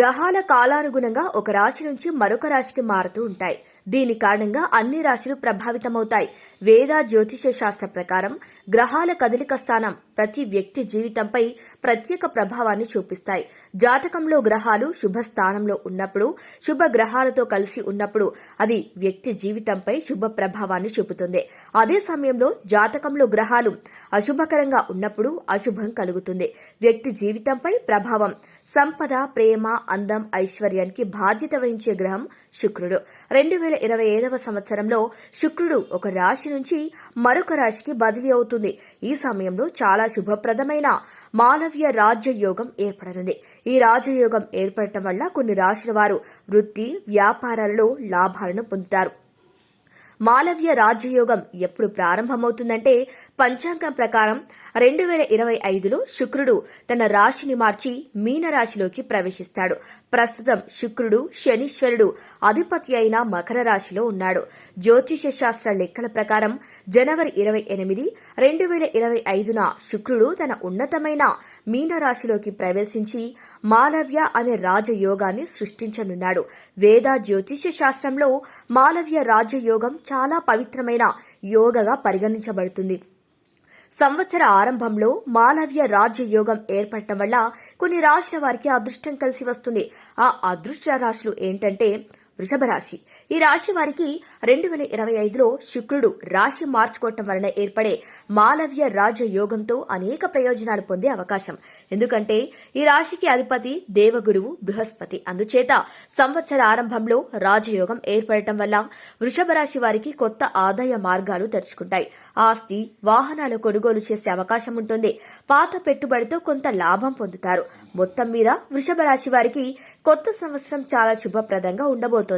గ్రహాల కాలానుగుణంగా ఒక రాశి నుంచి మరొక రాశికి మారుతూ ఉంటాయి. దీని కారణంగా అన్ని రాశులు ప్రభావితమవుతాయి. వేద జ్యోతిష శాస్త్ర ప్రకారం గ్రహాల కదలిక స్థానం ప్రతి వ్యక్తి జీవితంపై ప్రత్యేక ప్రభావాన్ని చూపిస్తాయి. జాతకంలో గ్రహాలు శుభ స్థానంలో ఉన్నప్పుడు, శుభ గ్రహాలతో కలిసి ఉన్నప్పుడు అది వ్యక్తి జీవితంపై శుభ ప్రభావాన్ని చూపుతుంది. అదే సమయంలో జాతకంలో గ్రహాలు అశుభకరంగా ఉన్నప్పుడు అశుభం కలుగుతుంది. వ్యక్తి జీవితంపై ప్రభావం సంపద, ప్రేమ, అందం, ఐశ్వర్యానికి బాధ్యత వహించే గ్రహం శుక్రుడు. 2025వ సంవత్సరంలో శుక్రుడు ఒక రాశి నుంచి మరొక రాశికి బదిలీ అవుతుంది. ఈ సమయంలో చాలా శుభప్రదమైన మాలవ్య రాజ్యయోగం ఏర్పడనుంది. ఈ రాజయోగం ఏర్పడటం వల్ల కొన్ని రాశుల వారు వృత్తి, వ్యాపారాలలో లాభాలను పొందుతారు. మాలవ్య రాజ్యయోగం ఎప్పుడు ప్రారంభమవుతుందంటే పంచాంగం ప్రకారం 2025లో శుక్రుడు తన రాశిని మార్చి మీనరాశిలోకి ప్రవేశిస్తాడు. ప్రస్తుతం శుక్రుడు శనీశ్వరుడు అధిపతి అయిన మకర రాశిలో ఉన్నాడు. జ్యోతిష శాస్త్ర లెక్కల ప్రకారం జనవరి 28, 2025న శుక్రుడు తన ఉన్నతమైన మీనరాశిలోకి ప్రవేశించి మాలవ్య అనే రాజయోగాన్ని సృష్టించనున్నాడు. వేద జ్యోతిష శాస్త్రంలో మాలవ్య రాజయోగం చాలా పవిత్రమైన యోగగా పరిగణించబడుతుంది. సంవత్సర ఆరంభంలో మాలవ్య రాజ్యయోగం ఏర్పడటం వల్ల కొన్ని రాశుల వారికి అదృష్టం కలిసి వస్తుంది. ఆ అదృష్ట రాశులు ఏంటంటే వృషభ రాశి. ఈ రాశి వారికి 2025లో శుక్రుడు రాశి మార్చుకోవటం వలన ఏర్పడే మాలవ్య రాజయోగంతో అనేక ప్రయోజనాలు పొందే అవకాశం. ఎందుకంటే ఈ రాశికి అధిపతి దేవగురువు బృహస్పతి. అందుచేత సంవత్సర ఆరంభంలో రాజయోగం ఏర్పడటం వల్ల వృషభ రాశి వారికి కొత్త ఆదాయ మార్గాలు తెరుచుకుంటాయి. ఆస్తి, వాహనాలు కొనుగోలు చేసే అవకాశం ఉంటుంది. పాత పెట్టుబడితో కొంత లాభం పొందుతారు. మొత్తం మీద వృషభ రాశి వారికి కొత్త సంవత్సరం చాలా శుభప్రదంగా ఉండబోతోంది.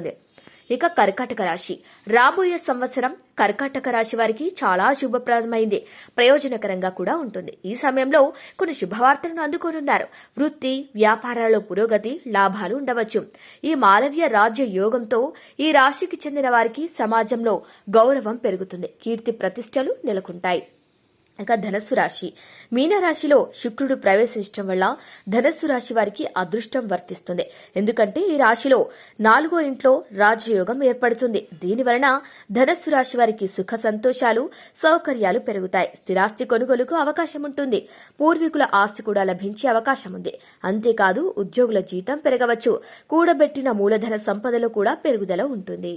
ఇక కర్కాటక రాశి. రాబోయే సంవత్సరం కర్కాటక రాశి వారికి చాలా శుభప్రదమైంది, ప్రయోజనకరంగా కూడా ఉంటుంది. ఈ సమయంలో కొన్ని శుభవార్తలను అందుకోనున్నారు. వృత్తి, వ్యాపారాలలో పురోగతి, లాభాలు ఉండవచ్చు. ఈ మాలవ్య రాజ్య యోగంతో ఈ రాశికి చెందిన వారికి సమాజంలో గౌరవం పెరుగుతుంది. కీర్తి ప్రతిష్టలు నెలకొంటాయి. ఇంకా ధనస్సు రాశి. మీనరాశిలో శుక్రుడు ప్రవేశించడం వల్ల ధనస్సు రాశి వారికి అదృష్టం వర్తిస్తుంది. ఎందుకంటే ఈ రాశిలో 4వ ఇంట్లో రాజయోగం ఏర్పడుతుంది. దీనివలన ధనస్సు రాశి వారికి సుఖ సంతోషాలు, సౌకర్యాలు పెరుగుతాయి. స్థిరాస్తి కొనుగోలుకు అవకాశం ఉంటుంది. పూర్వీకుల ఆస్తి కూడా లభించే అవకాశం ఉంది. అంతేకాదు ఉద్యోగుల జీతం పెరగవచ్చు. కూడబెట్టిన మూలధన సంపదలో కూడా పెరుగుదల ఉంటుంది.